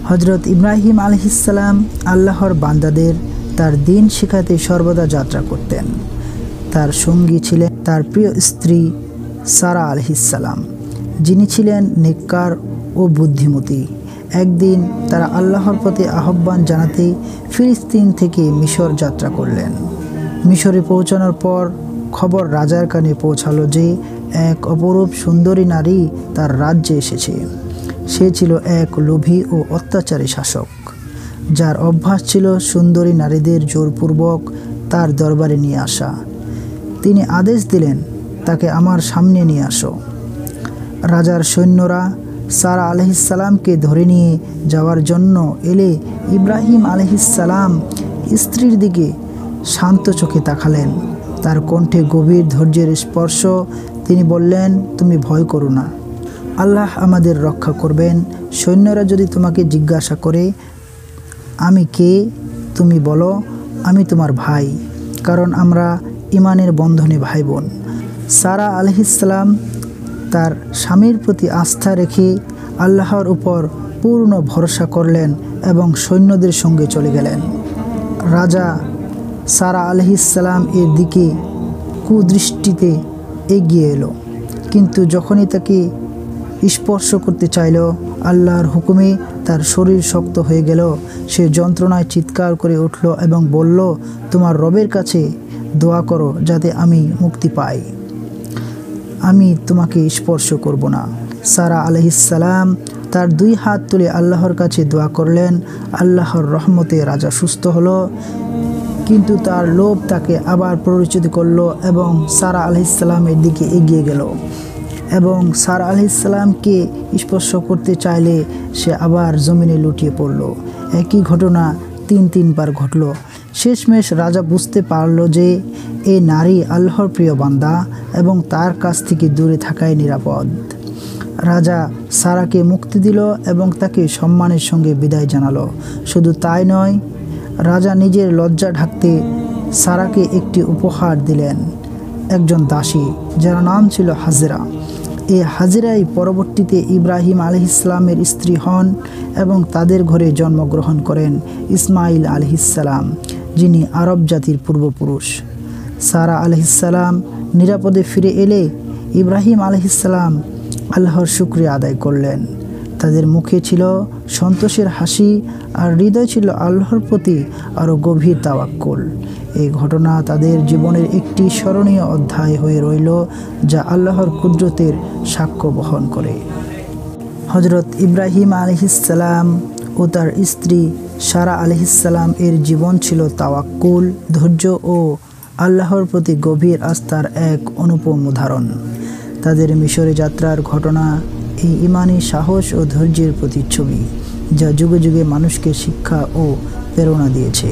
হযরত ইব্রাহিম আলাইহিসসালাম আল্লাহর বান্দাদের তার দিন শেখাতে সর্বদা যাত্রা করতেন। তার সঙ্গী ছিলেন তার প্রিয় স্ত্রী সারা আলাইহিসসালাম, যিনি ছিলেন নেককার ও বুদ্ধিমতী। একদিন তারা আল্লাহর প্রতি আহ্বান জানাতে ফিলিস্তিন থেকে মিশর যাত্রা করলেন। মিশরে পৌঁছানোর পর খবর রাজার কানে পৌঁছালো যে এক অপরূপ সুন্দরী নারী তার রাজ্যে এসেছে। সে ছিল এক লোভী ও অত্যাচারী শাসক, যার অভ্যাস ছিল সুন্দরী নারীদের জোরপূর্বক তার দরবারে নিয়ে আসা। তিনি আদেশ দিলেন, তাকে আমার সামনে নিয়ে আসো। রাজার সৈন্যরা সারা আলাইহিসসালামকে ধরে নিয়ে যাওয়ার জন্য এলে ইব্রাহিম আলাইহিসসালাম স্ত্রীর দিকে শান্ত চোখে তাকালেন। তার কণ্ঠে গভীর ধৈর্যের স্পর্শ। তিনি বললেন, তুমি ভয় করো না, আল্লাহ আমাদের রক্ষা করবেন। সৈন্যরা যদি তোমাকে জিজ্ঞাসা করে আমি কে, তুমি বলো আমি তোমার ভাই, কারণ আমরা ইমানের বন্ধনে ভাই বোন। সারা আলাইহিসসালাম তার স্বামীর প্রতি আস্থা রেখে আল্লাহর উপর পূর্ণ ভরসা করলেন এবং সৈন্যদের সঙ্গে চলে গেলেন। রাজা সারা আলাইহিসসালাম এর দিকে কুদৃষ্টিতে এগিয়ে এলো, কিন্তু যখনই তাকে স্পর্শ করতে চাইল, আল্লাহর হুকুমে তার শরীর শক্ত হয়ে গেল। সে যন্ত্রণায় চিৎকার করে উঠল এবং বলল, তোমার রবের কাছে দোয়া করো যাতে আমি মুক্তি পাই, আমি তোমাকে স্পর্শ করব না। সারা আলাইহিসসালাম তার দুই হাত তুলে আল্লাহর কাছে দোয়া করলেন। আল্লাহর রহমতে রাজা সুস্থ হলো, কিন্তু তার লোভ তাকে আবার প্ররোচিত করল এবং সারা আলাইহিসসালামের দিকে এগিয়ে গেল এবং সারা আলাইহিসসালামকে স্পর্শ করতে চাইলে সে আবার জমিনে লুটিয়ে পড়ল। একই ঘটনা তিনবার ঘটল। শেষমেশ রাজা বুঝতে পারল যে এই নারী আল্লাহর প্রিয় বান্দা এবং তার কাছ থেকে দূরে থাকাই নিরাপদ। রাজা সারাকে মুক্তি দিল এবং তাকে সম্মানের সঙ্গে বিদায় জানালো। শুধু তাই নয়, রাজা নিজের লজ্জা ঢাকতে সারাকে একটি উপহার দিলেন, একজন দাসী যার নাম ছিল হাজেরা। এই হাজেরাই পরবর্তীতে ইব্রাহিম আলাইহিসসালামের স্ত্রী হন এবং তাদের ঘরে জন্মগ্রহণ করেন ইসমাইল আলাইহিসসালাম, যিনি আরব জাতির পূর্বপুরুষ। সারা আলাইহিসসালাম নিরাপদে ফিরে এলে ইব্রাহিম আলাইহিসসালাম আল্লাহর শুকরিয়া আদায় করলেন। তাদের মুখে ছিল সন্তোষের হাসি আর হৃদয় ছিল আল্লাহর প্রতি আরও গভীর তাওয়াক্কুল। এই ঘটনা তাদের জীবনের একটি স্মরণীয় অধ্যায় হয়ে রইল, যা আল্লাহর কুদরতের সাক্ষ্য বহন করে। হযরত ইব্রাহিম আলাইহিসসালাম ও তার স্ত্রী সারা আলাইহিসসালাম এর জীবন ছিল তাওয়াক্কুল, ধৈর্য ও আল্লাহর প্রতি গভীর আস্থার এক অনুপম উদাহরণ। তাদের মিশরে যাত্রার ঘটনা এই ইমানি সাহস ও ধৈর্যের প্রতিচ্ছবি, যা যুগে যুগে মানুষকে শিক্ষা ও প্রেরণা দিয়েছে।